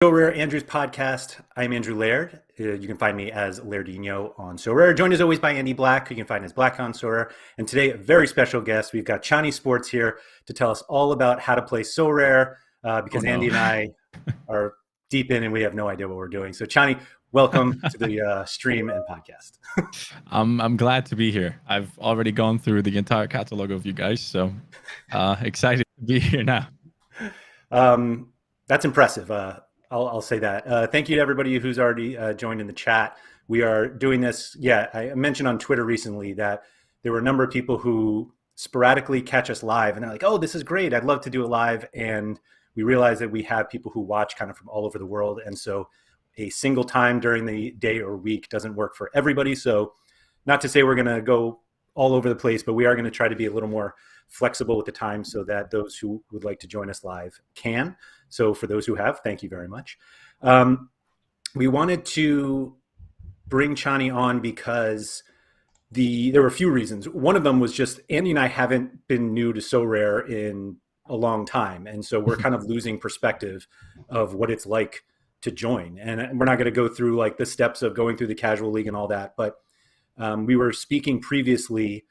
SorareAndrews podcast. I'm Andrew Laird. You can find me as Lairdinho on Sorare. Joined as always by Andy Black. You can find as Black on Sorare. And today, a very special guest. We've got CaniSports here to tell us all about how to play Sorare because Andy and I are deep in and we have no idea what we're doing. So Chani, welcome to the stream and podcast. I'm glad to be here. I've already gone through the entire catalog of you guys, so excited to be here now. That's impressive. I'll say that. Thank you to everybody who's already joined in the chat. We are doing this. Yeah, I mentioned on Twitter recently that there were a number of people who sporadically catch us live and they're like, oh, this is great. I'd love to do it live. And we realize that we have people who watch kind of from all over the world. And so a single time during the day or week doesn't work for everybody. So not to say we're going to go all over the place, but we are going to try to be a little more flexible with the time so that those who would like to join us live can. So for those who have, thank you very much. We wanted to bring Chani on because there were a few reasons. One of them was just Andy and I haven't been new to Sorare in a long time. And so we're kind of losing perspective of what it's like to join. And we're not going to go through like the steps of going through the casual league and all that. But we were speaking previously,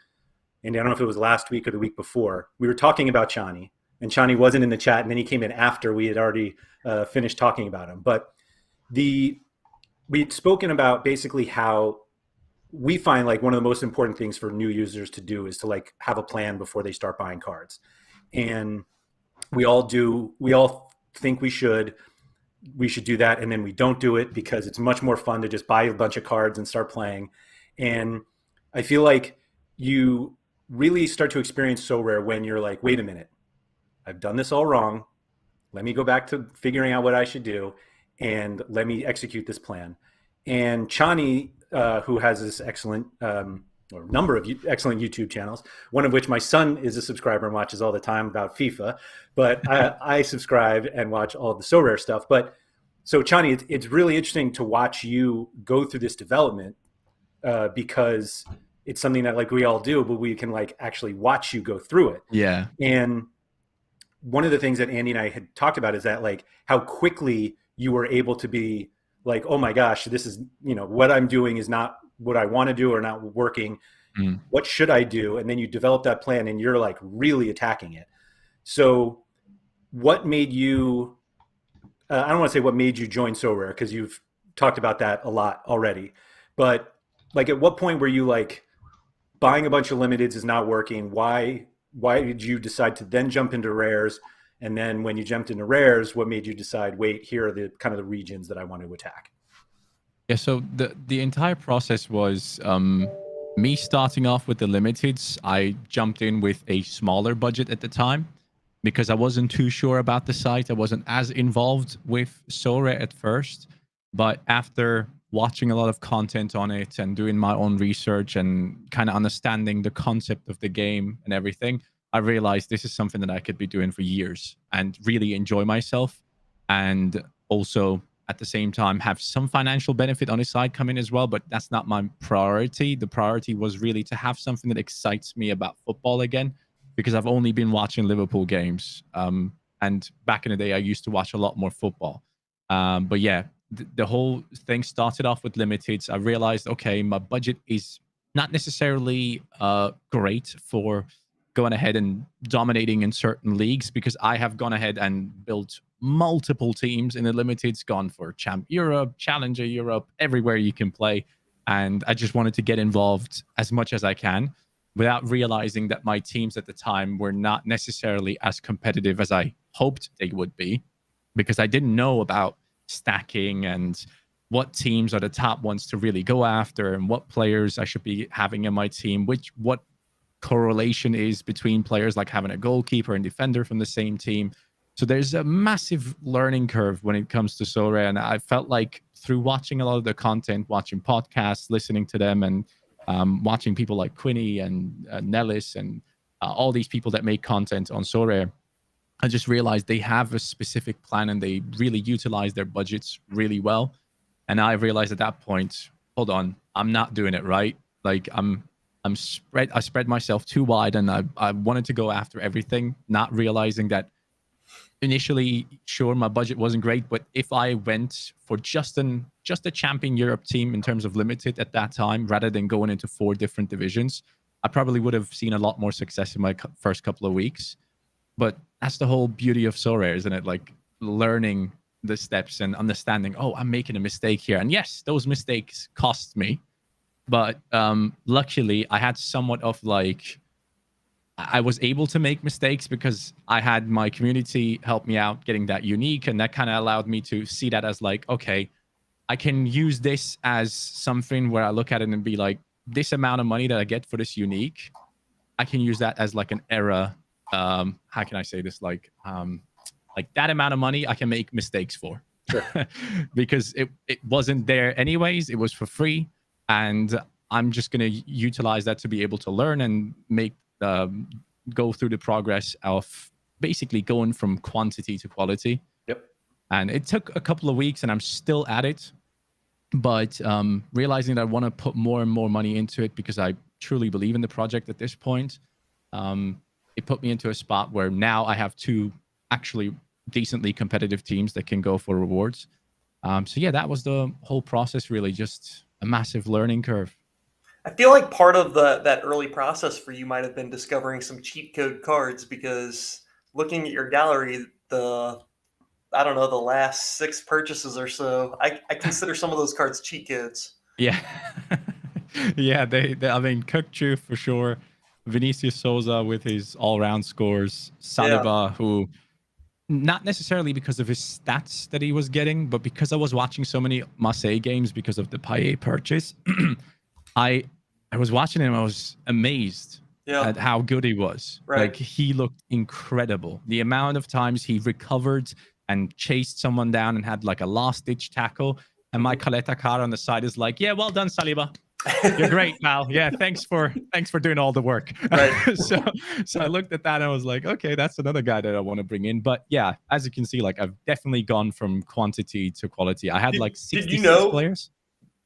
and I don't know if it was last week or the week before, we were talking about Chani. And Chani wasn't in the chat, and then he came in after we had already finished talking about him. But we'd spoken about basically how we find like one of the most important things for new users to do is to like have a plan before they start buying cards. And we all think we should do that, and then we don't do it because it's much more fun to just buy a bunch of cards and start playing. And I feel like you really start to experience Sorare when you're like, wait a minute, I've done this all wrong. Let me go back to figuring out what I should do and let me execute this plan. And Chani, who has this excellent or number of excellent YouTube channels, one of which my son is a subscriber and watches all the time about FIFA, but I subscribe and watch all the Sorare stuff. But so Chani, it's really interesting to watch you go through this development because it's something that like we all do, but we can like actually watch you go through it. Yeah. And one of the things that Andy and I had talked about is that like how quickly you were able to be like, oh my gosh, this is, what I'm doing is not what I want to do or not working. What should I do? And then you develop that plan and you're like really attacking it. So what made you, I don't want to say what made you join Sorare because you've talked about that a lot already, but like at what point were you like buying a bunch of limiteds is not working? Why did you decide to then jump into rares? And then when you jumped into rares, what made you decide, wait, here are the kind of the regions that I want to attack? Yeah, so the entire process was me starting off with the limiteds. I jumped in with a smaller budget at the time because I wasn't too sure about the site. I wasn't as involved with Sorare at first. But after watching a lot of content on it and doing my own research and kind of understanding the concept of the game and everything, I realized this is something that I could be doing for years and really enjoy myself. And also at the same time have some financial benefit on the side coming as well, but that's not my priority. The priority was really to have something that excites me about football again, because I've only been watching Liverpool games. And back in the day, I used to watch a lot more football. But yeah, the whole thing started off with limiteds. I realized, okay, my budget is not necessarily great for going ahead and dominating in certain leagues, because I have gone ahead and built multiple teams in the limiteds, gone for Champ Europe, Challenger Europe, everywhere you can play. And I just wanted to get involved as much as I can without realizing that my teams at the time were not necessarily as competitive as I hoped they would be, because I didn't know about stacking and what teams are the top ones to really go after and what players I should be having in my team, what correlation is between players, like having a goalkeeper and defender from the same team. So there's a massive learning curve when it comes to Sorare. And I felt like through watching a lot of the content, watching podcasts, listening to them, and watching people like Quinny and Nellis and all these people that make content on Sorare, I just realized they have a specific plan and they really utilize their budgets really well. And I realized at that point, hold on, I'm not doing it right. Like I spread myself too wide, and I wanted to go after everything, not realizing that initially, sure, my budget wasn't great, but if I went for just a champion Europe team in terms of limited at that time, rather than going into 4 different divisions, I probably would have seen a lot more success in my first couple of weeks. But that's the whole beauty of Sorare, isn't it? Like learning the steps and understanding, oh, I'm making a mistake here. And yes, those mistakes cost me. But luckily, I had somewhat of like, I was able to make mistakes because I had my community help me out getting that unique. And that kind of allowed me to see that as like, okay, I can use this as something where I look at it and be like, this amount of money that I get for this unique, I can use that as like an error. How can I say this? Like that amount of money I can make mistakes for. Sure. Because it wasn't there anyways. It was for free. And I'm just going to utilize that to be able to learn and make go through the progress of basically going from quantity to quality. Yep. And it took a couple of weeks and I'm still at it. But realizing that I want to put more and more money into it because I truly believe in the project at this point, it put me into a spot where now I have 2 actually decently competitive teams that can go for rewards. So yeah, that was the whole process, really, just a massive learning curve. I feel like part of that early process for you might have been discovering some cheat code cards, because looking at your gallery, the last 6 purchases or so, I consider some of those cards cheat codes. Yeah. Yeah, they I mean, Kukchu for sure. Vinicius Souza with his all-round scores. Saliba, who, not necessarily because of his stats that he was getting, but because I was watching so many Marseille games because of the Payet purchase, I was watching him. I was amazed at how good he was. Right. Like, he looked incredible. The amount of times he recovered and chased someone down and had like a last-ditch tackle. And my Caleta car on the side is like, yeah, well done, Saliba. You're great, pal. Yeah, thanks for doing all the work. Right. So I looked at that and I was like, okay, that's another guy that I want to bring in. But yeah, as you can see, like, I've definitely gone from quantity to quality. I had like 66 players.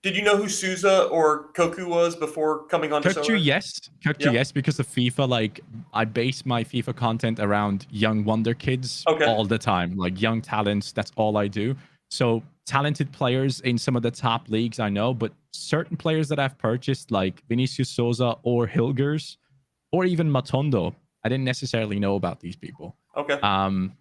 Did you know who Souza or Koku was before coming on to Sorare? Kukchu, yes, because of FIFA. Like, I base my FIFA content around young wonder kids all the time, like young talents. That's all I do. So talented players in some of the top leagues I know, but certain players that I've purchased, like Vinicius Souza or Hilgers or even Matondo, I didn't necessarily know about these people. Okay.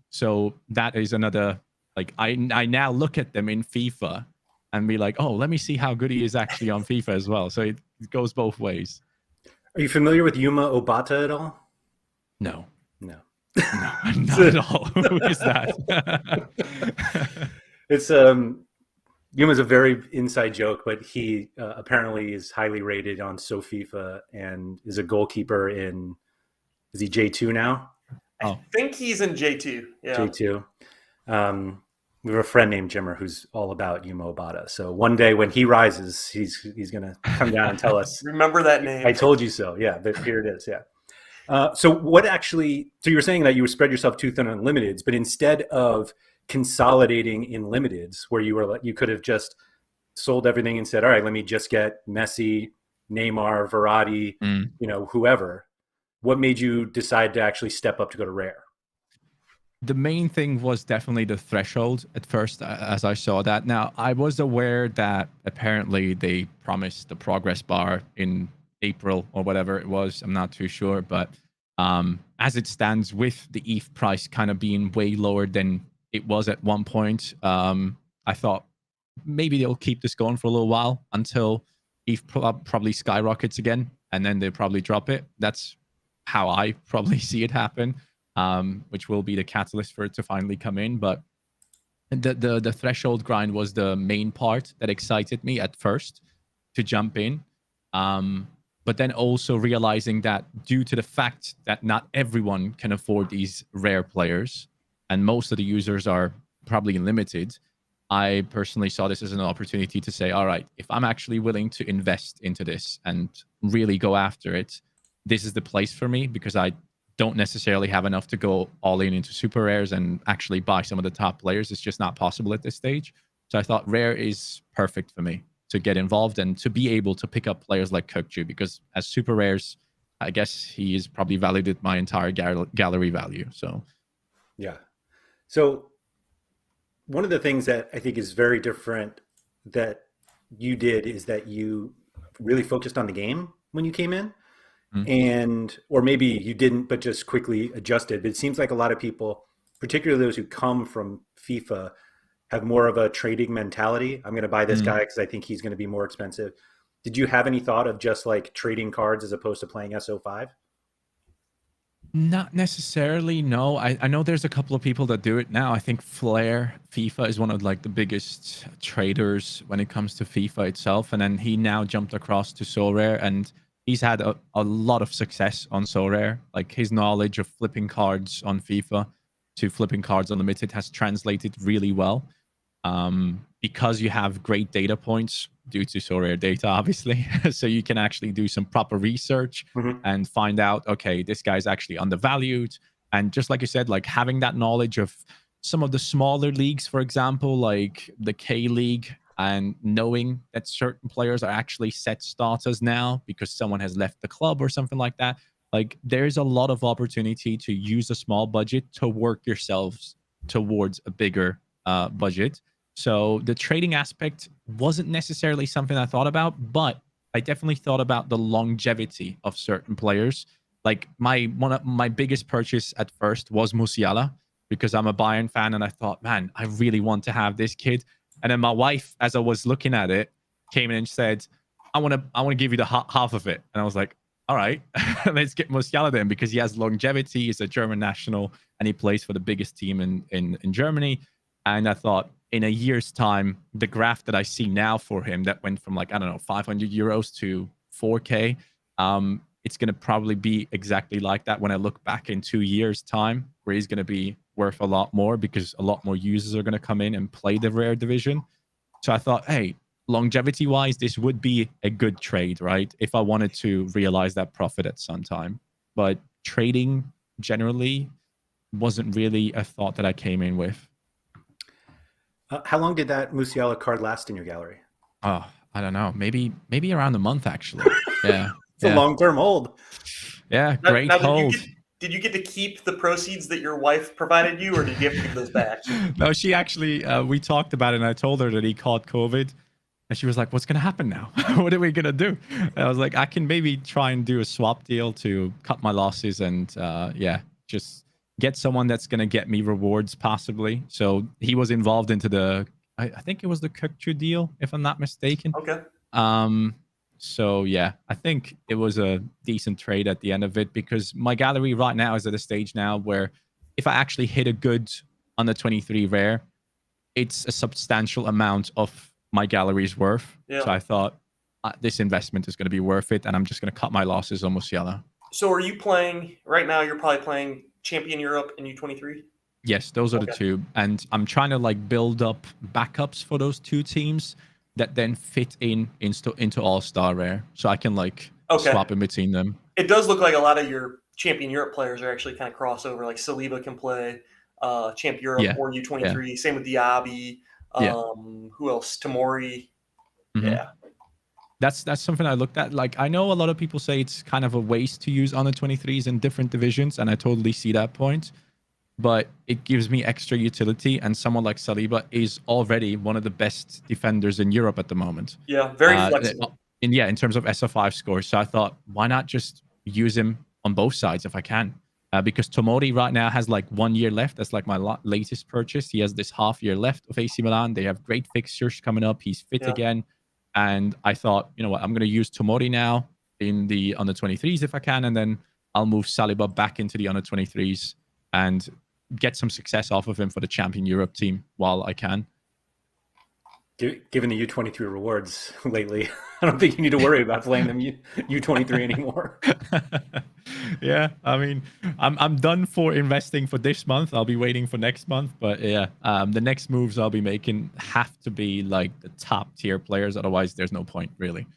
So that is another, like, I now look at them in FIFA and be like, oh, let me see how good he is actually on FIFA as well. So it goes both ways. Are you familiar with Yuma Obata at all? No. No. No, not at all. Who is that? It's Yuma's a very inside joke, but he apparently is highly rated on SoFIFA and is a goalkeeper in, is he J2 now? I think he's in J2. Yeah. J2. We have a friend named Jimmer who's all about Yuma Obata. So one day when he rises, he's going to come down and tell us. Remember that name. I told you so. Yeah, but here it is. Yeah. So you were saying that you would spread yourself too thin on limiteds, but instead of consolidating in limiteds, where you could have just sold everything and said, all right, let me just get Messi, Neymar, Verratti, whoever. What made you decide to actually step up to go to Rare? The main thing was definitely the threshold at first, as I saw that. Now, I was aware that apparently they promised the progress bar in April or whatever it was. I'm not too sure. But as it stands, with the ETH price kind of being way lower than it was at one point, I thought maybe they'll keep this going for a little while until ETH probably skyrockets again, and then they'll probably drop it. That's how I probably see it happen, which will be the catalyst for it to finally come in. But the threshold grind was the main part that excited me at first to jump in. But then also realizing that due to the fact that not everyone can afford these rare players, and most of the users are probably limited, I personally saw this as an opportunity to say, all right, if I'm actually willing to invest into this and really go after it, this is the place for me, because I don't necessarily have enough to go all in into super rares and actually buy some of the top players. It's just not possible at this stage. So I thought rare is perfect for me to get involved and to be able to pick up players like Kukchu, because as super rares, I guess he is probably valued at my entire gallery value. So yeah. So one of the things that I think is very different that you did is that you really focused on the game when you came in, Mm. and or maybe you didn't, but just quickly adjusted. But it seems like a lot of people, particularly those who come from FIFA, have more of a trading mentality. I'm going to buy this Mm. guy because I think he's going to be more expensive. Did you have any thought of just like trading cards as opposed to playing SO5? Not necessarily, no. I know there's a couple of people that do it now. I think Flair FIFA is one of like the biggest traders when it comes to FIFA itself. And then he now jumped across to Sorare, and he's had a lot of success on Sorare. Like his knowledge of flipping cards on FIFA to flipping cards on Limited has translated really well. Because you have great data points due to Sorare data, obviously. So you can actually do some proper research Mm-hmm. and find out, okay, this guy's actually undervalued. And just like you said, like having that knowledge of some of the smaller leagues, for example, like the K League, and knowing that certain players are actually set starters now because someone has left the club or something like that. Like there's a lot of opportunity to use a small budget to work yourselves towards a bigger budget. So the trading aspect wasn't necessarily something I thought about, but I definitely thought about the longevity of certain players. Like one of my biggest purchase at first was Musiala because I'm a Bayern fan, and I thought, man, I really want to have this kid. And then my wife, as I was looking at it, came in and said, I want to give you the half of it. And I was like, all right, let's get Musiala then, because he has longevity. He's a German national, and he plays for the biggest team in Germany. And I thought, in a year's time, the graph that I see now for him that went from like, I don't know, 500 euros to 4K, it's going to probably be exactly like that when I look back in 2 years' time, where he's going to be worth a lot more because a lot more users are going to come in and play the rare division. So I thought, hey, longevity wise, this would be a good trade, right? If I wanted to realize that profit at some time. But trading generally wasn't really a thought that I came in with. How long did that Musiala card last in your gallery? Oh, I don't know. Maybe around a month actually. Yeah. It's a long-term hold. Yeah, great now, hold. did you get to keep the proceeds that your wife provided you, or did you have to give those back? No, she actually, we talked about it, and I told her that he caught COVID. And she was like, what's going to happen now? What are we going to do? And I was like, I can maybe try and do a swap deal to cut my losses and, just get someone that's going to get me rewards possibly. So he was involved into I think it was the Kukçu deal, if I'm not mistaken. Okay. So yeah, I think it was a decent trade at the end of it, because my gallery right now is at a stage now where if I actually hit a good under 23 rare, it's a substantial amount of my gallery's worth. Yeah. So I thought this investment is going to be worth it, and I'm just going to cut my losses on Musiala. So are you playing right now? You're probably playing Champion Europe and U23. Yes, those are the two, and I'm trying to like build up backups for those two teams that then fit into All-Star Rare, so I can like swap in between them. It does look like a lot of your Champion Europe players are actually kind of crossover. Like Saliba can play Champ Europe or U23. Yeah. Same with Diaby. Who else? Tamori. Mm-hmm. Yeah. That's something I looked at. Like, I know a lot of people say it's kind of a waste to use under 23s in different divisions, and I totally see that point. But it gives me extra utility, and someone like Saliba is already one of the best defenders in Europe at the moment. Yeah, very flexible. In terms of SO5 scores. So I thought, why not just use him on both sides if I can? Because Tomori right now has like 1 year left. That's like my latest purchase. He has this half year left of AC Milan. They have great fixtures coming up. He's fit again. And I thought, you know what, I'm going to use Tomori now in the under 23s if I can. And then I'll move Saliba back into the under 23s and get some success off of him for the Champion Europe team while I can. Given the U23 rewards lately, I don't think you need to worry about playing them U23 anymore. Yeah, I mean, I'm done for investing for this month. I'll be waiting for next month. But yeah, the next moves I'll be making have to be like the top tier players. Otherwise, there's no point really.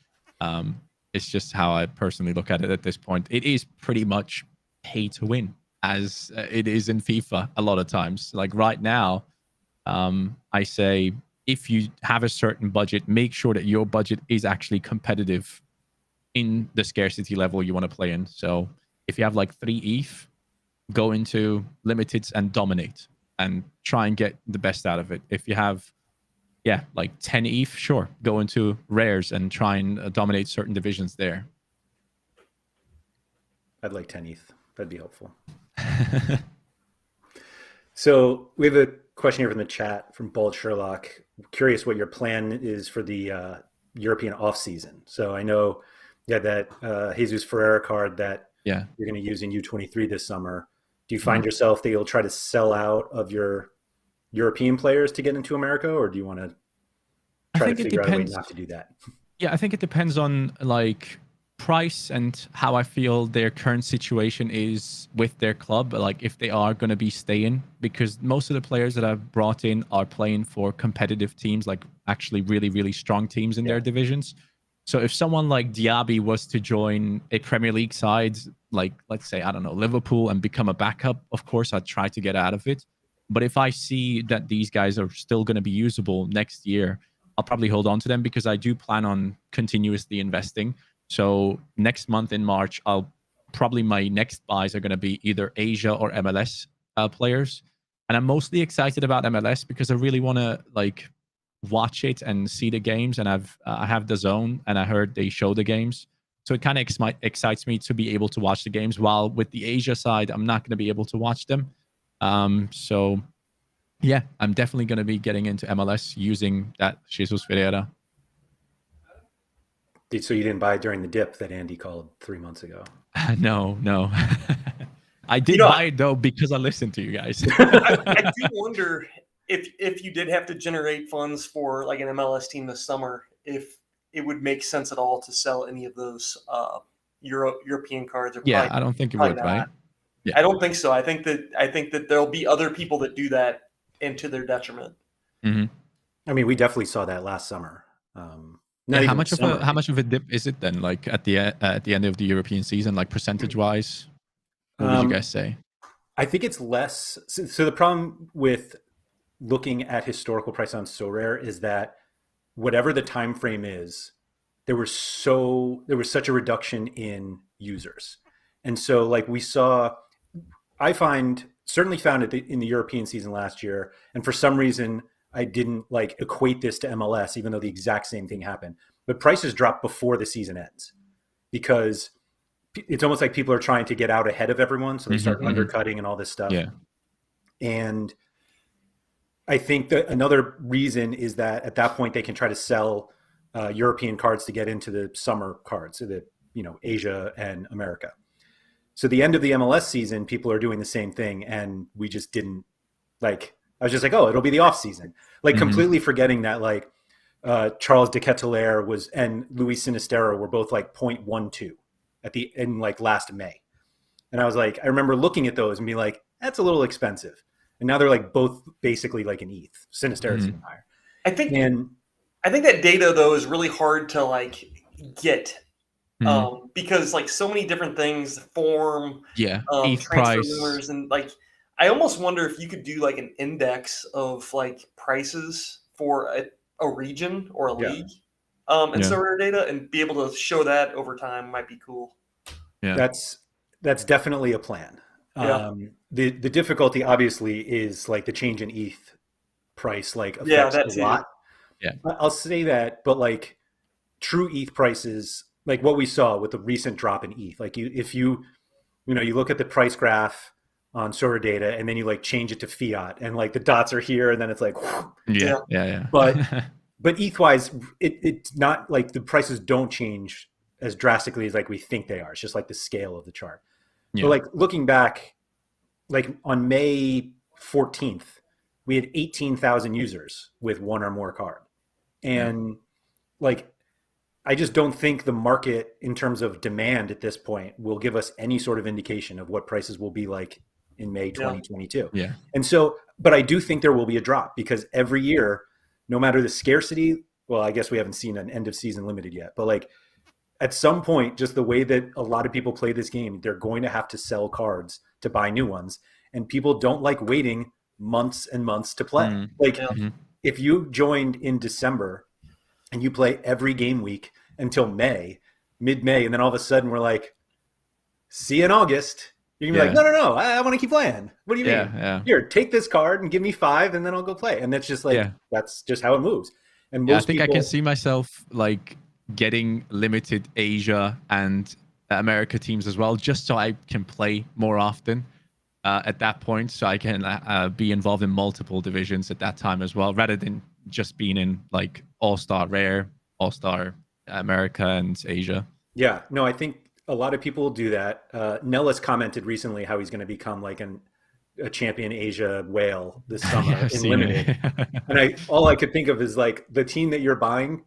It's just how I personally look at it at this point. It is pretty much pay to win, as it is in FIFA a lot of times. Like right now, I say, if you have a certain budget, make sure that your budget is actually competitive in the scarcity level you want to play in. So if you have like 3 ETH, go into limiteds and dominate. and try and get the best out of it. If you have, like 10 ETH, sure, go into rares and try and dominate certain divisions there. I'd like 10 ETH. That'd be helpful. So we have a question here from the chat from Bald Sherlock. Curious what your plan is for the European off season. So I know you had that Jesus Ferreira card that you're going to use in U23 this summer. Do you find yourself that you'll try to sell out of your European players to get into America, or do you want to try to figure out a way not to do that? Yeah, I think it depends on like price and how I feel their current situation is with their club, like if they are going to be staying, because most of the players that I've brought in are playing for competitive teams, like actually really, really strong teams in their divisions. So if someone like Diaby was to join a Premier League side, like let's say, I don't know, Liverpool, and become a backup, of course, I'd try to get out of it. But if I see that these guys are still going to be usable next year, I'll probably hold on to them, because I do plan on continuously investing. So next month in March, my next buys are going to be either Asia or MLS players. And I'm mostly excited about MLS because I really want to like watch it and see the games. And I have the Zone, and I heard they show the games. So it kind of excites me to be able to watch the games, while with the Asia side, I'm not going to be able to watch them. So yeah, I'm definitely going to be getting into MLS using that Jesus Ferreira. So you didn't buy it during the dip that Andy called 3 months ago? No. I did buy it though because I listened to you guys. I do wonder if you did have to generate funds for like an MLS team this summer, if it would make sense at all to sell any of those European cards. Or I don't think it would, right? Yeah. I don't think so. I think that there'll be other people that do that, and to their detriment. Mm-hmm. I mean, we definitely saw that last summer. How much of a dip is it then? Like at the end of the European season, like percentage wise, what would you guys say? I think it's less. So the problem with looking at historical price on Sorare is that whatever the time frame is, there was such a reduction in users, and so like we saw, I certainly found it in the European season last year, and for some reason I didn't like equate this to MLS, even though the exact same thing happened. But prices drop before the season ends, because it's almost like people are trying to get out ahead of everyone, so they start undercutting and all this stuff. Yeah. And I think that another reason is that at that point they can try to sell European cards to get into the summer cards, so that Asia and America. So the end of the MLS season, people are doing the same thing, and we just didn't like. I was just like, oh, it'll be the off season, like completely forgetting that like Charles de Ketelaere and Luis Sinistero were both like 0.12 in like last May, and I was like, I remember looking at those and being like, that's a little expensive, and now they're like both basically like an ETH. Sinistero's even higher. I think that data though is really hard to like get. Because like so many different things form, ETH transfer price, rumors, and like I almost wonder if you could do like an index of like prices for a region or a league, in Sorare data, and be able to show that over time might be cool. Yeah, that's definitely a plan. The difficulty obviously is like the change in ETH price like affects a lot. Yeah, I'll say that, but like true ETH prices, like what we saw with the recent drop in ETH, like if you look at the price graph on Sorare data and then you like change it to fiat and like the dots are here and then it's like yeah. But ETH wise, it's not like the prices don't change as drastically as like we think they are. It's just like the scale of the chart. But like looking back, like on May 14th, we had 18,000 users with one or more card, and like I just don't think the market in terms of demand at this point will give us any sort of indication of what prices will be like in May 2022. Yeah. And so, but I do think there will be a drop, because every year, no matter the scarcity, well, I guess we haven't seen an end of season limited yet, but like at some point, just the way that a lot of people play this game, they're going to have to sell cards to buy new ones. And people don't like waiting months and months to play. If you joined in December and you play every game week until mid-May, and then all of a sudden we're like, see you in August, You can be like, no, I want to keep playing. What do you mean? Yeah. Here, take this card and give me 5, and then I'll go play. And that's just like that's just how it moves. And I most think people, I can see myself like getting limited Asia and America teams as well, just so I can play more often at that point, so I can be involved in multiple divisions at that time as well, rather than just being in like All-Star Rare, All-Star America and Asia. Yeah, no, I think a lot of people do that. Nellis commented recently how he's going to become like a champion Asia whale this summer I've in seen limited. it. And all I could think of is like the team that you're buying,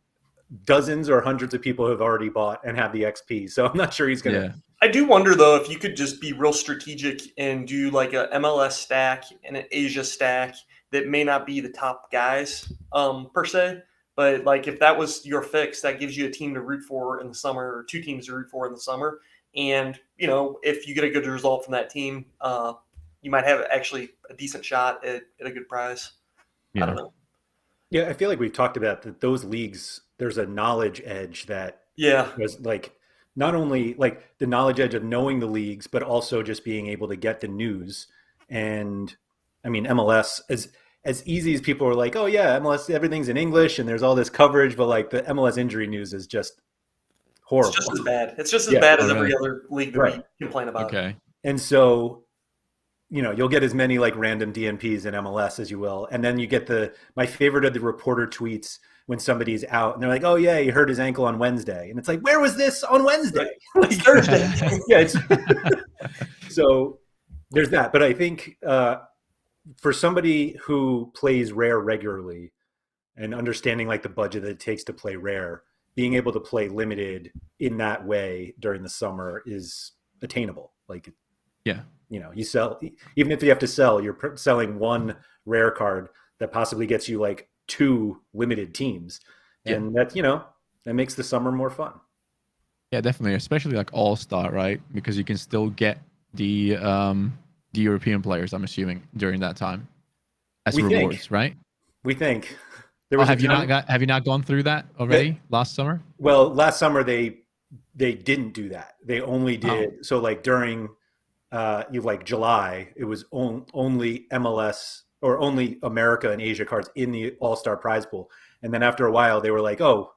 dozens or hundreds of people have already bought and have the XP. So I'm not sure he's going to. I do wonder though if you could just be real strategic and do like a MLS stack and an Asia stack that may not be the top guys per se, but like if that was your fix, that gives you a team to root for in the summer, or 2 teams to root for in the summer. And if you get a good result from that team, you might have actually a decent shot at a good prize. I don't know. Yeah, I feel like we've talked about that. Those leagues, there's a knowledge edge that was like not only like the knowledge edge of knowing the leagues, but also just being able to get the news. And I mean, MLS, as easy as people are like, oh yeah, MLS, everything's in English and there's all this coverage, but like the MLS injury news is just horrible. It's just as bad. It's just as bad as every other league that we complain about. Okay. And so, you'll get as many like random DNPs in MLS as you will. And then you get my favorite of the reporter tweets when somebody's out and they're like, oh yeah, he hurt his ankle on Wednesday. And it's like, where was this on Wednesday? Like Thursday. Yeah. So there's that. But I think for somebody who plays Rare regularly and understanding like the budget that it takes to play Rare, being able to play limited in that way during the summer is attainable. Like, you sell, even if you have to sell, you're selling 1 Rare card that possibly gets you like 2 limited teams. And that, that makes the summer more fun. Yeah, definitely. Especially like All-Star, right? Because you can still get the European players, I'm assuming, during that time as rewards, right? We think. Have you not gone through that already last summer? Well, last summer they didn't do that. They only did so like during July, it was only MLS or only America and Asia cards in the All-Star prize pool. And then after a while they were like, oh,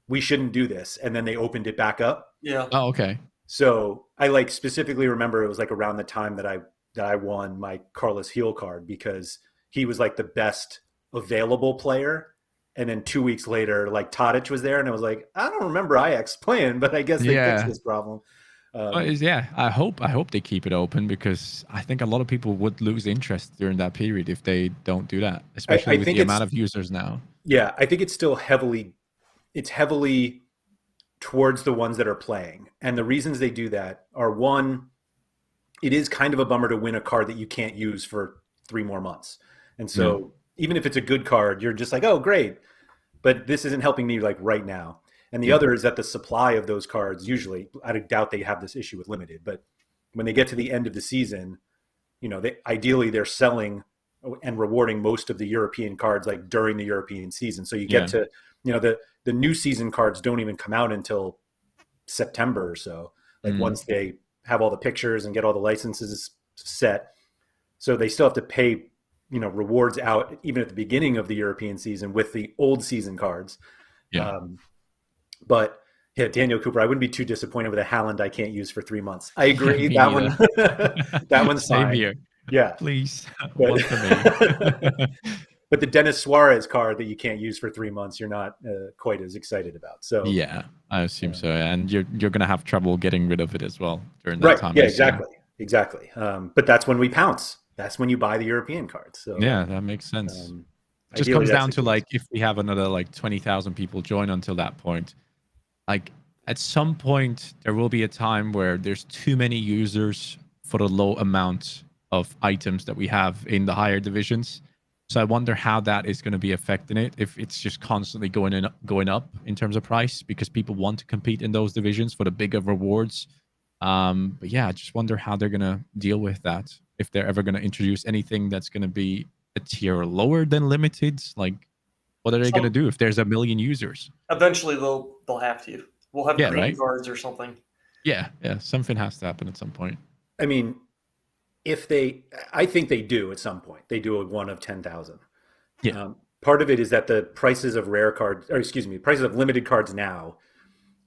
we shouldn't do this. And then they opened it back up. Yeah. Oh, okay. So I like specifically remember it was like around the time that I won my Carlos Heel card because he was like the best available player. And then 2 weeks later, like Tadic was there and I was like, I don't remember Ajax playing, but I guess they fixed this problem. I hope they keep it open because I think a lot of people would lose interest during that period if they don't do that, especially with the amount of users now. Yeah, I think it's still heavily towards the ones that are playing. And the reasons they do that are, one, it is kind of a bummer to win a card that you can't use for 3 more months. And so even if it's a good card, you're just like, oh, great. But this isn't helping me like right now. And the other is that the supply of those cards, usually, I doubt they have this issue with limited, but when they get to the end of the season, ideally they're selling and rewarding most of the European cards like during the European season. So you get to, the new season cards don't even come out until September or so. Like once they have all the pictures and get all the licenses set. So they still have to pay, rewards out even at the beginning of the European season with the old season cards. Yeah. But yeah, Daniel Cooper, I wouldn't be too disappointed with a Haaland I can't use for 3 months. I agree. That one's fine. Here. Yeah. Please. But, but the Dennis Suarez card that you can't use for 3 months, you're not quite as excited about. So yeah, I assume so. And you're going to have trouble getting rid of it as well during that time. Yeah, exactly. But that's when we pounce. That's when you buy the European cards. So yeah, that makes sense. It just comes down to like if we have another like 20,000 people join until that point, like at some point there will be a time where there's too many users for the low amount of items that we have in the higher divisions. So I wonder how that is going to be affecting it, if it's just constantly going up in terms of price because people want to compete in those divisions for the bigger rewards. But yeah, I just wonder how they're going to deal with that, if they're ever going to introduce anything that's going to be a tier lower than limited. Like, what are they going to do if there's 1 million users? Eventually they'll have to. We'll have green cards or something. Yeah, something has to happen at some point. I mean, I think they do at some point. They do a 1 of 10,000. Yeah. Part of it is that the prices of rare cards, or excuse me, prices of limited cards now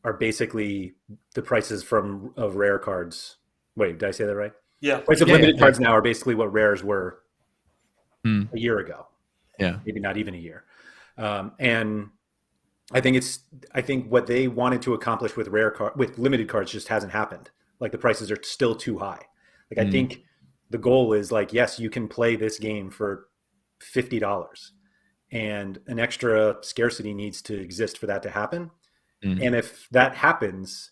are basically the prices of rare cards. Wait, did I say that right? Yeah. Price of Yeah, limited yeah. cards now are basically what rares were Mm. a year ago. Yeah. Maybe not even a year. And I think what they wanted to accomplish with with limited cards just hasn't happened. Like the prices are still too high. Like I think the goal is like, yes, you can play this game for $50, and an extra scarcity needs to exist for that to happen. Mm. And if that happens,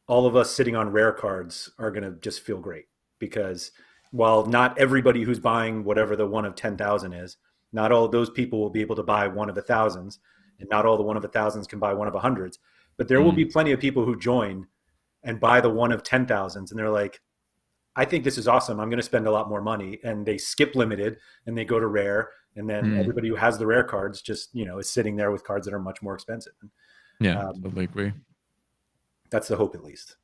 all of us sitting on rare cards are going to just feel great, because while not everybody who's buying whatever the 1 of 10,000 is, not all of those people will be able to buy 1 of the thousands, and not all the 1 of the thousands can buy 1 of a hundreds. But there will be plenty of people who join and buy the 1 of 10,000s, and they're like, I think this is awesome. I'm going to spend a lot more money. And they skip limited and they go to rare. And then everybody who has the rare cards just, is sitting there with cards that are much more expensive. Yeah, totally agree. That's the hope, at least.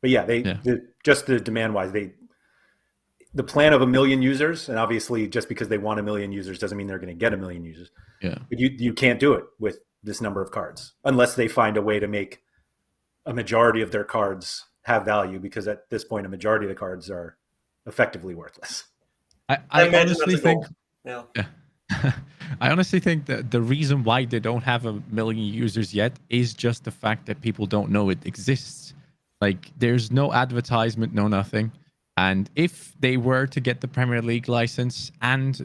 But yeah, Yeah. just the demand wise, the plan of 1 million users, and obviously just because they want 1 million users doesn't mean they're going to get 1 million users. Yeah. But you can't do it with this number of cards unless they find a way to make a majority of their cards have value, because at this point, a majority of the cards are effectively worthless. I imagine honestly that's a think, goal. Yeah. I honestly think that the reason why they don't have 1 million users yet is just the fact that people don't know it exists. Like, there's no advertisement, no nothing. And if they were to get the Premier League license and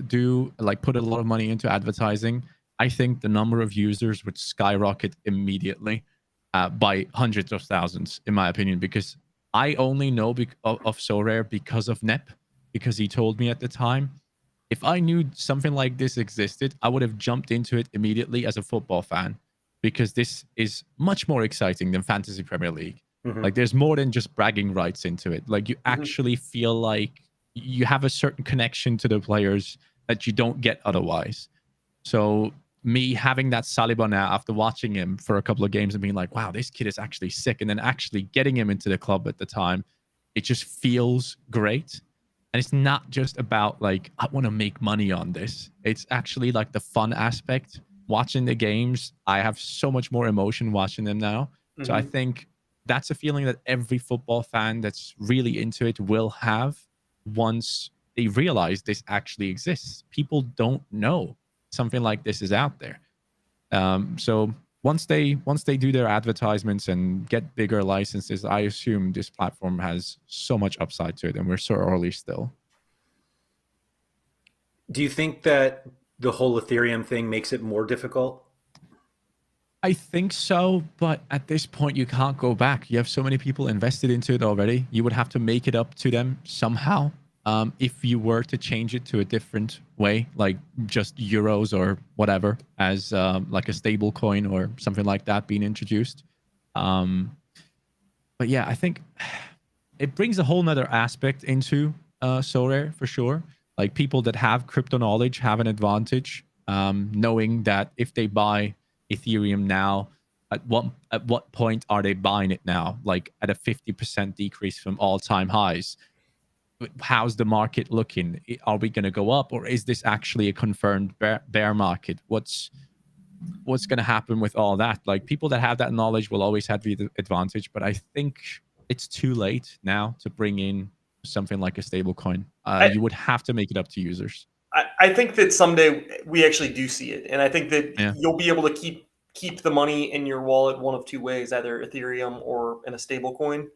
put a lot of money into advertising, I think the number of users would skyrocket immediately by hundreds of thousands, in my opinion, because I only know of Sorare because of Nep, because he told me at the time. If I knew something like this existed, I would have jumped into it immediately as a football fan, because this is much more exciting than Fantasy Premier League. Mm-hmm. Like, there's more than just bragging rights into it. Like, you actually feel like you have a certain connection to the players that you don't get otherwise. So me having that Saliba now, after watching him for a couple of games and being like, wow, this kid is actually sick, and then actually getting him into the club at the time, it just feels great. And it's not just about like, I want to make money on this. It's actually like the fun aspect. Watching the games, I have so much more emotion watching them now. So I think that's a feeling that every football fan that's really into it will have once they realize this actually exists. People don't know something like this is out there. So once they do their advertisements and get bigger licenses, I assume this platform has so much upside to it, and we're so early still. Do you think that the whole Ethereum thing makes it more difficult? I think so, but at this point, you can't go back. You have so many people invested into it already. You would have to make it up to them somehow. If you were to change it to a different way, like just euros or whatever, as like a stable coin or something like that being introduced. But yeah, I think it brings a whole nother aspect into Sorare for sure. Like, people that have crypto knowledge have an advantage, knowing that if they buy Ethereum now, at what point are they buying it now? Like at a 50% decrease from all-time highs. How's the market looking? Are we going to go up, or is this actually a confirmed bear market? What's going to happen with all that? Like, people that have that knowledge will always have the advantage, but I think it's too late now to bring in something like a stable coin. You would have to make it up to users. I think that someday we actually do see it, and I think that you'll be able to keep the money in your wallet one of two ways, either Ethereum or in a stable coin.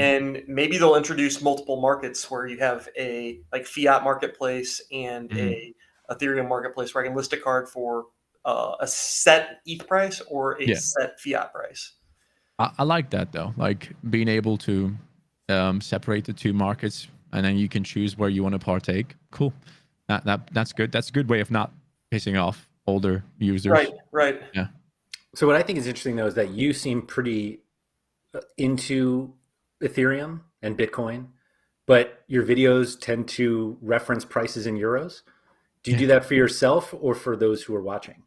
And maybe they'll introduce multiple markets where you have a like fiat marketplace and a Ethereum marketplace where I can list a card for a set ETH price or a set fiat price. I like that though, like being able to separate the two markets, and then you can choose where you want to partake. Cool. That's good. That's a good way of not pissing off older users. Right. Yeah. So what I think is interesting though is that you seem pretty into Ethereum and Bitcoin, but your videos tend to reference prices in euros. Do you do that for yourself or for those who are watching?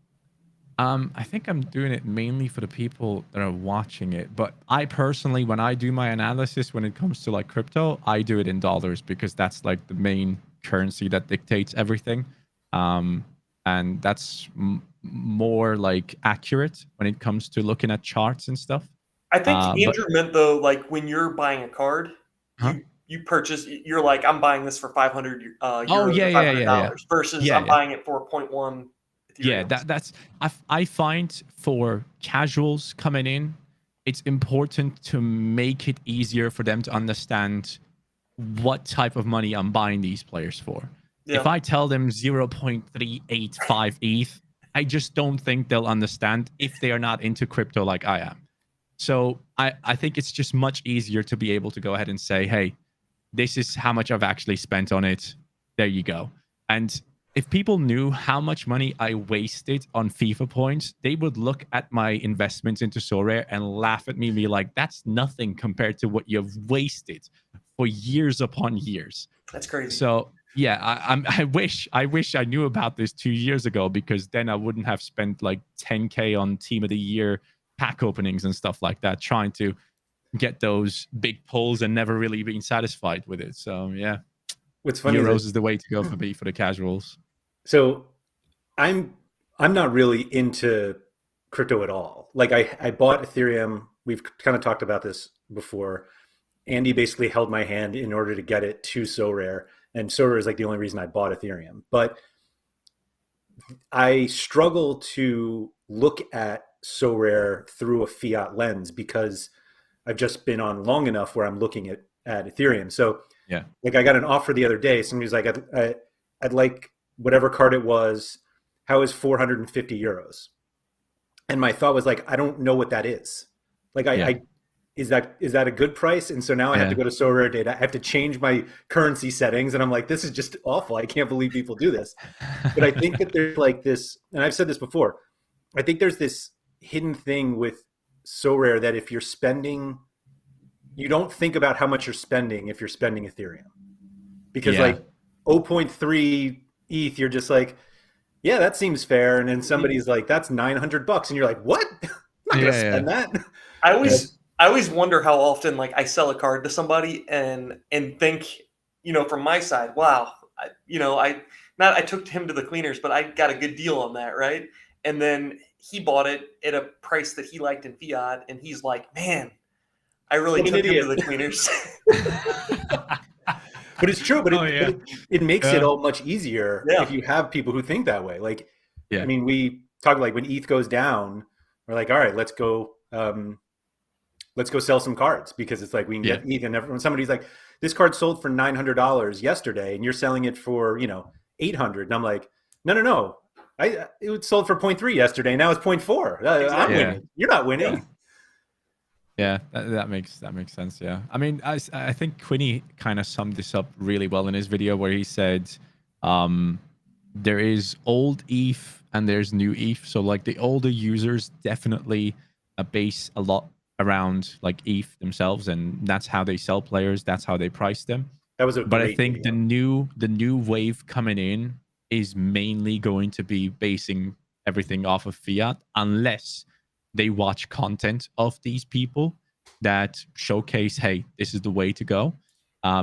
I think I'm doing it mainly for the people that are watching it. But I personally, when I do my analysis when it comes to like crypto, I do it in dollars because that's like the main currency that dictates everything. And that's more like accurate when it comes to looking at charts and stuff. I think But Andrew meant though, like when you're buying a card, huh? you purchase. You're like, I'm buying this for 500 Oh euros yeah, or five yeah, hundred yeah, yeah, dollars versus yeah, I'm yeah. buying it for 0.1 Yeah, Ethereum. that's I find for casuals coming in, it's important to make it easier for them to understand what type of money I'm buying these players for. If Yeah, I tell them 0.385 ETH, I just don't think they'll understand if they are not into crypto like I am. So I think it's just much easier to be able to go ahead and say, hey, this is how much I've actually spent on it. There you go. And if people knew how much money I wasted on FIFA points, they would look at my investments into Sorare and laugh at me and be like, that's nothing compared to what you've wasted for years upon years. that's crazy. So yeah, I wish I knew about this 2 years ago, because then I wouldn't have spent like 10K on Team of the Year pack openings and stuff like that, trying to get those big pulls and never really being satisfied with it. So yeah, What's funny Euros is is the way to go for me for the casuals. so I'm not really into crypto at all. Like I bought Ethereum. We've kind of talked about this before. Andy basically held my hand in order to get it to Sorare, and Sorare is like the only reason I bought Ethereum. But I struggle to look at Sorare through a fiat lens because I've just been on long enough where I'm looking at Ethereum. So Yeah. like I got an offer the other day. Somebody was like, I'd like whatever card it was. How is 450 euros? And my thought was like, I don't know what that is. Like I is that a good price? And so now I have to go to Sorare data. I have to change my currency settings. And I'm like, this is just awful. I can't believe people do this. But I think that there's like this, and I've said this before, I think there's this hidden thing with Sorare that if you're spending, you don't think about how much you're spending if you're spending Ethereum. Because like 0.3 ETH, you're just like, yeah, that seems fair. And then somebody's like, that's $900. And you're like, what? I'm not going to spend that. I always wonder how often like I sell a card to somebody and think, from my side, wow, I took him to the cleaners, but I got a good deal on that, right? And then he bought it at a price that he liked in fiat, and he's like, man, I really took him to the cleaners. But it's true. But it makes it all much easier if you have people who think that way. Like, I mean, we talk like when ETH goes down, we're like, all right, let's go sell some cards because it's like we can get ETH. And when somebody's like, this card sold for $900 yesterday, and you're selling it for $800, and I'm like, no, it was sold for 0.3 yesterday, and now it's 0.4. I'm winning. You're not winning. Yeah, that makes sense. Yeah, I mean, I think Quinny kind of summed this up really well in his video where he said, there is old ETH and there's new ETH. So like the older users definitely base a lot around like ETH themselves, and that's how they sell players. That's how they price them. That was but I think the new wave coming in is mainly going to be basing everything off of fiat, unless they watch content of these people that showcase, hey, this is the way to go,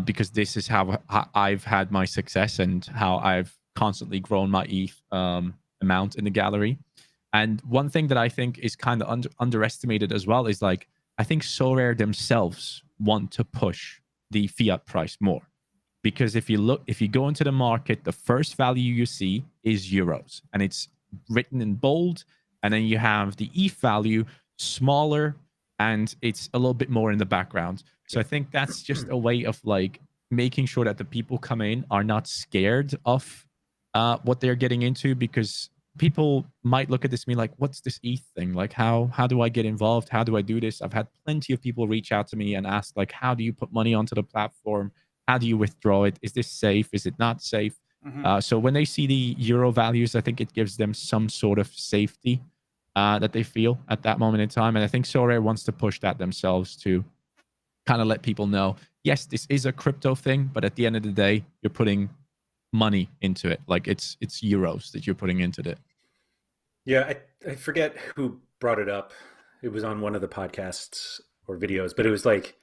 because this is how I've had my success and how I've constantly grown my ETH amount in the gallery. And one thing that I think is kind of underestimated as well is like, I think Sorare themselves want to push the fiat price more. Because if you go into the market, the first value you see is euros, and it's written in bold. And then you have the ETH value smaller, and it's a little bit more in the background. So I think that's just a way of like making sure that the people come in are not scared of what they're getting into, because people might look at this and be like, what's this ETH thing? Like, how do I get involved? How do I do this? I've had plenty of people reach out to me and ask, like, how do you put money onto the platform? How do you withdraw it? Is this safe? Is it not safe? So when they see the euro values, I think it gives them some sort of safety that they feel at that moment in time. And I think Sorare wants to push that themselves to kind of let people know, yes, this is a crypto thing, but at the end of the day, you're putting money into it. Like it's euros that you're putting into it. Yeah, I forget who brought it up. It was on one of the podcasts or videos, but it was like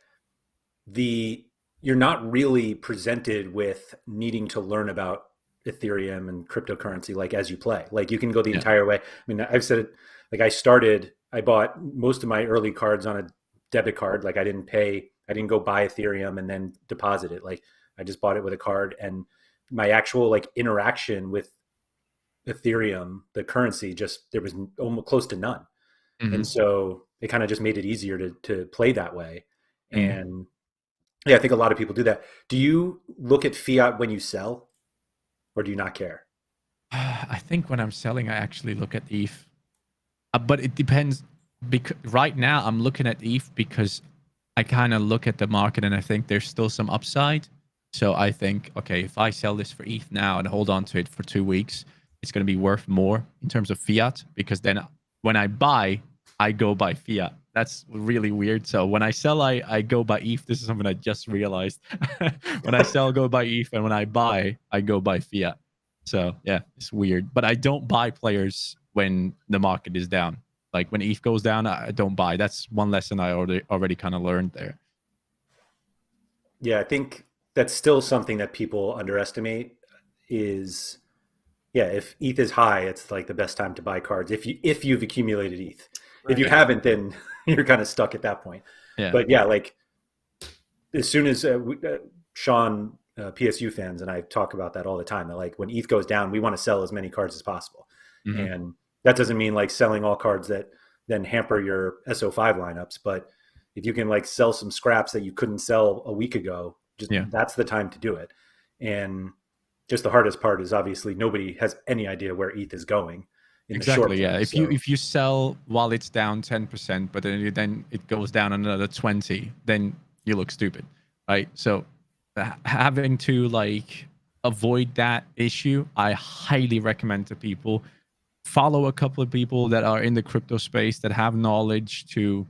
the you're not really presented with needing to learn about Ethereum and cryptocurrency like as you play. Like you can go the Yeah. entire way. I mean, I've said it like I bought most of my early cards on a debit card. Like I didn't go buy Ethereum and then deposit it. Like I just bought it with a card, and my actual like interaction with Ethereum, the currency, just there was almost close to none. Hmm. And so it kind of just made it easier to play that way. Hmm. And yeah, I think a lot of people do that. Do you look at fiat when you sell, or do you not care? I think when I'm selling, I actually look at ETH. But it depends. Because right now I'm looking at ETH because I kind of look at the market and I think there's still some upside. So I think, okay, if I sell this for ETH now and hold on to it for 2 weeks, it's going to be worth more in terms of fiat, because then when I buy, I go by fiat. That's really weird. So when I sell, I go by ETH. This is something I just realized. When I sell, go by ETH, and when I buy, I go by fiat. So yeah, it's weird. But I don't buy players when the market is down. Like when ETH goes down, I don't buy. That's one lesson I already kind of learned there. Yeah, I think that's still something that people underestimate is yeah, if ETH is high, it's like the best time to buy cards if you've accumulated ETH. If you Right. haven't, then you're kind of stuck at that point. Yeah. But yeah, like as soon as Sean, PSU fans, and I talk about that all the time. That like when ETH goes down, we want to sell as many cards as possible, Hmm. and that doesn't mean like selling all cards that then hamper your SO5 lineups. But if you can like sell some scraps that you couldn't sell a week ago, just Yeah. that's the time to do it. And just the hardest part is obviously nobody has any idea where ETH is going in the short Exactly. Yeah. term. If you sell while it's down 10%, but then it goes down another 20, then you look stupid, right? So having to like avoid that issue, I highly recommend to people follow a couple of people that are in the crypto space that have knowledge to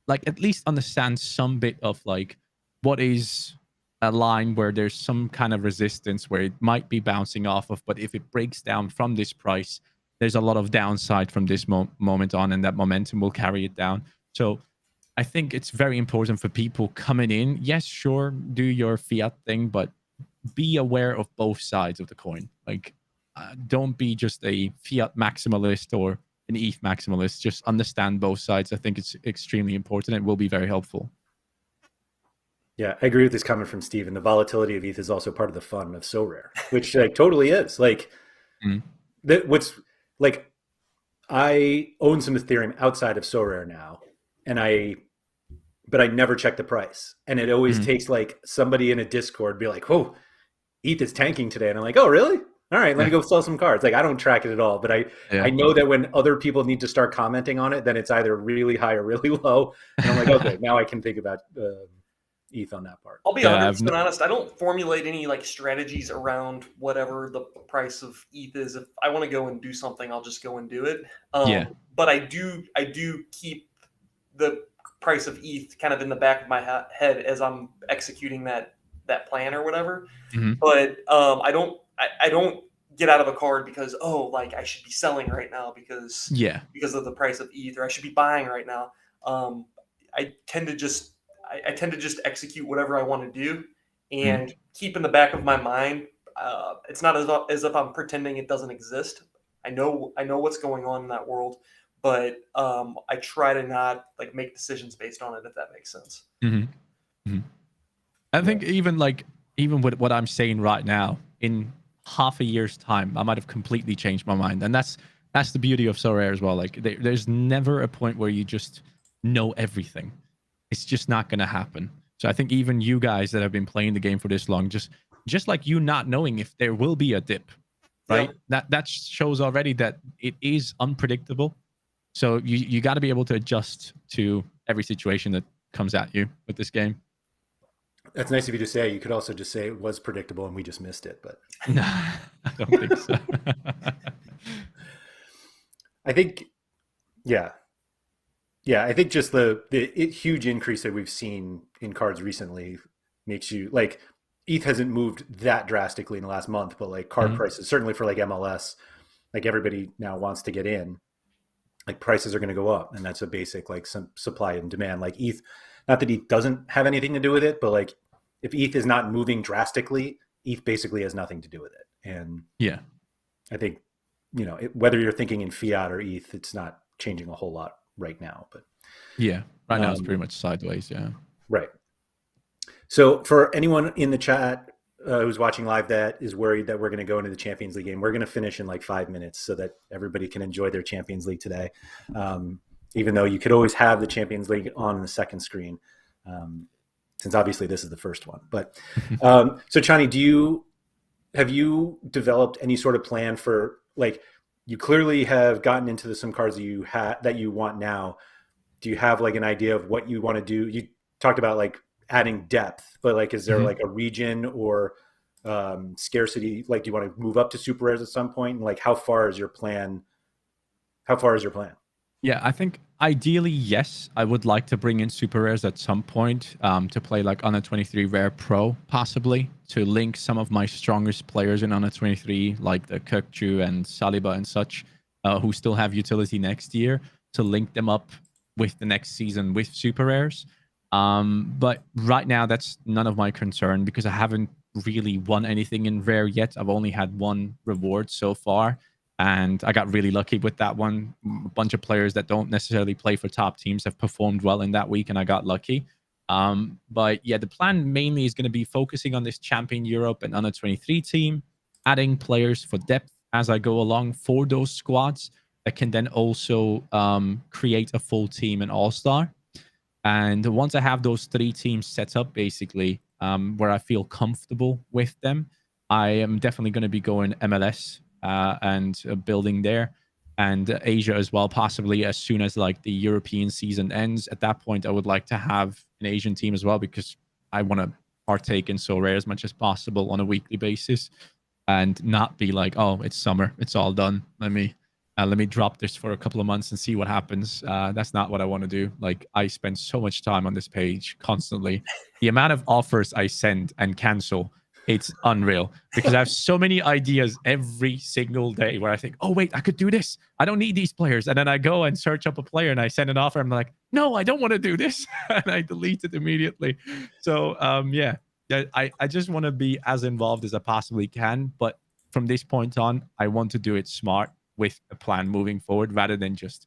like at least understand some bit of like what is a line where there's some kind of resistance where it might be bouncing off of, but if it breaks down from this price, there's a lot of downside from this moment on, and that momentum will carry it down. So I think it's very important for people coming in. Yes, sure, do your fiat thing, but be aware of both sides of the coin. Like, don't be just a fiat maximalist or an ETH maximalist. Just understand both sides. I think it's extremely important. It will be very helpful. Yeah, I agree with this comment from Steve. And the volatility of ETH is also part of the fun of Sorare, which like totally is. Like Mm. what's like I own some Ethereum outside of Sorare now, and but I never check the price. And it always Mhm. takes like somebody in a Discord be like, "Oh, ETH is tanking today," and I'm like, "Oh, really? All right, let me Yeah. go sell some cards." Like I don't track it at all, but I Yeah. know that when other people need to start commenting on it, then it's either really high or really low, and I'm like, okay, now I can think about ETH on that part. I'll be Yeah. 100% honest. I don't formulate any like strategies around whatever the price of ETH is. If I want to go and do something, I'll just go and do it. Yeah. But I do keep the price of ETH kind of in the back of my head as I'm executing that plan or whatever. Hmm. But I don't get out of a card because like I should be selling right now Yeah. because of the price of ETH, or I should be buying right now. Um, I tend to just I tend to just execute whatever I want to do Mhm. and keep in the back of my mind. It's not as if I'm pretending it doesn't exist. I know what's going on in that world, but I try to not like make decisions based on it, if that makes sense. Hmm. Hmm. I Yeah. think even with what I'm saying right now, in half a year's time, I might have completely changed my mind, and that's the beauty of Sorare as well. Like there's never a point where you just know everything. It's just not going to happen. So I think even you guys that have been playing the game for this long, just like you not knowing if there will be a dip, Yeah. right? That shows already that it is unpredictable. So you got to be able to adjust to every situation that comes at you with this game. That's nice of you to say. You could also just say it was predictable and we just missed it. But No, I don't think so. I think, yeah, yeah, I think just the huge increase that we've seen in cards recently makes you like ETH hasn't moved that drastically in the last month, but like card Mhm. prices, certainly for like MLS, like everybody now wants to get in. like prices are going to go up, and that's a basic like some supply and demand. Like ETH, not that ETH doesn't have anything to do with it, but like if ETH is not moving drastically, ETH basically has nothing to do with it. And Yeah. I think, whether you're thinking in fiat or ETH, it's not changing a whole lot right now. But Yeah. Right now it's pretty much sideways. Yeah. right. So for anyone in the chat who's watching live that is worried that we're going to go into the Champions League game, we're going to finish in like 5 minutes so that everybody can enjoy their Champions League today. Even though you could always have the Champions League on the second screen, since obviously this is the first one. But so Chani, have you developed any sort of plan for, like, you clearly have gotten into some cards that you want now. Do you have like an idea of what you want to do? You talked about like adding depth, but like, is there like a region or scarcity? Like, do you want to move up to super rares at some point? And like, how far is your plan? Yeah, I think ideally, yes, I would like to bring in super rares at some point to play like Under 23 Rare Pro, possibly to link some of my strongest players in Under 23, like the Kirkju and Saliba and such, who still have utility next year, to link them up with the next season with super rares. But right now, that's none of my concern because I haven't really won anything in rare yet. I've only had one reward so far. And I got really lucky with that one. A bunch of players that don't necessarily play for top teams have performed well in that week, and I got lucky. But yeah, the plan mainly is going to be focusing on this Champion Europe and Under 23 team, adding players for depth as I go along for those squads that can then also create a full team in All-Star. And once I have those 3 teams set up, basically, where I feel comfortable with them, I am definitely going to be going MLS and building there, and Asia as well, possibly as soon as like the European season ends. At that point, I would like to have an Asian team as well because I want to partake in Sorare as much as possible on a weekly basis and not be like, oh, it's summer, it's all done. Let me drop this for a couple of months and see what happens. That's not what I want to do. Like, I spend so much time on this page constantly. The amount of offers I send and cancel, it's unreal because I have so many ideas every single day where I think, oh, wait, I could do this. I don't need these players. And then I go and search up a player and I send an offer. I'm like, no, I don't want to do this. And I delete it immediately. So, yeah, I just want to be as involved as I possibly can. But from this point on, I want to do it smart with a plan moving forward rather than just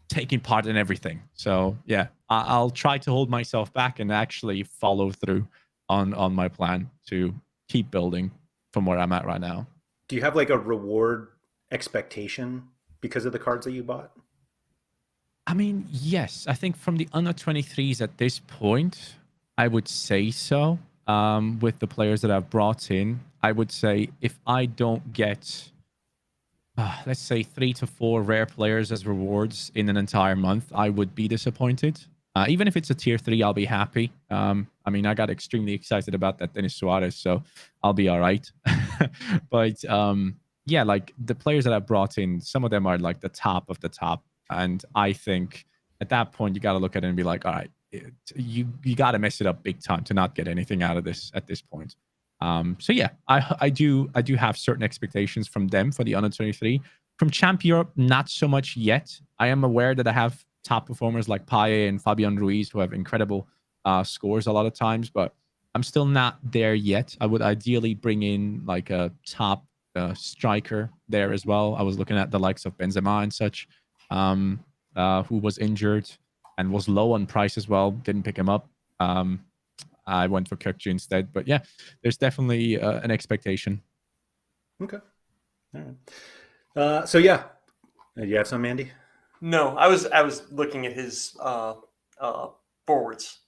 taking part in everything. So, yeah, I'll try to hold myself back and actually follow through on my plan to keep building from where I'm at right now. Do you have like a reward expectation because of the cards that you bought? I mean, yes. I think from the Under 23s at this point, I would say so. With the players that I've brought in, I would say if I don't get, let's say 3 to 4 rare players as rewards in an entire month, I would be disappointed. Even if it's a tier 3, I'll be happy. I mean, I got extremely excited about that Denis Suarez, so I'll be all right. But yeah, like the players that I brought in, some of them are like the top of the top. And I think at that point, you got to look at it and be like, all right, you got to mess it up big time to not get anything out of this at this point. So yeah, I do have certain expectations from them for the Under 23. From Champ Europe, not so much yet. I am aware that I have top performers like Paye and Fabian Ruiz who have incredible scores a lot of times, but I'm still not there yet. I would ideally bring in like a top striker there as well. I was looking at the likes of Benzema and such, who was injured and was low on price as well. Didn't pick him up. I went for Kirkju instead. But yeah, there's definitely an expectation. Okay. All right. So yeah, do you have some, Andy? No, I was looking at his forwards.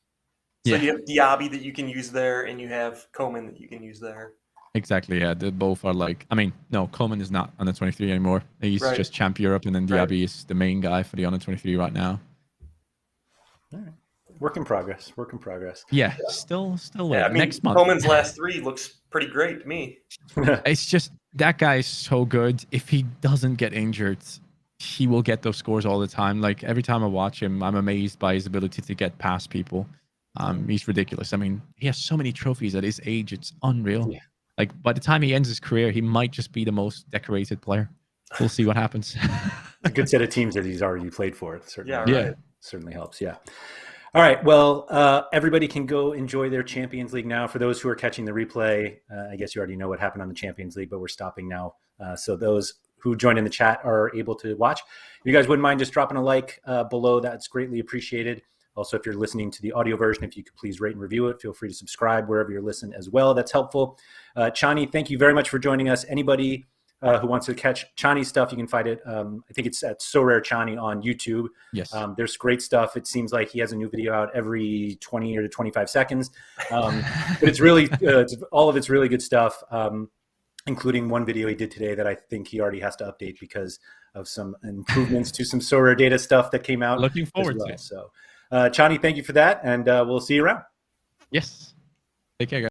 So you have Diaby that you can use there, and you have Coman that you can use there. Exactly, yeah. They both are like, I mean, no, Coman is not under 23 anymore. He's just Champ Europe, and then Diaby is the main guy for the under 23 right now. All right. Work in progress. Yeah, still waiting. Yeah, I mean, next month. Coman's last 3 looks pretty great to me. It's just, that guy is so good. If he doesn't get injured, he will get those scores all the time. Like, every time I watch him, I'm amazed by his ability to get past people. He's ridiculous. I mean, he has so many trophies at his age. It's unreal. Yeah. Like, by the time he ends his career, he might just be the most decorated player. We'll see what happens. a good set of teams that he's already played for. Certainly, Yeah, right. Certainly helps. Yeah. All right. Well, everybody can go enjoy their Champions League now. For those who are catching the replay, I guess you already know what happened on the Champions League, but we're stopping now. So those who joined in the chat are able to watch. If you guys wouldn't mind just dropping a like below, that's greatly appreciated. Also, if you're listening to the audio version, if you could please rate and review it, feel free to subscribe wherever you're listening as well. That's helpful. Chani, thank you very much for joining us. Anybody who wants to catch Chani's stuff, you can find it. I think it's at Sorare Chani on YouTube. Yes. There's great stuff. It seems like he has a new video out every 20 or 25 seconds. But it's really, all of it's really good stuff, including one video he did today that I think he already has to update because of some improvements to some Sorare data stuff that came out. Looking forward to it. So, Chani, thank you for that, and we'll see you around. Yes. Take care, guys.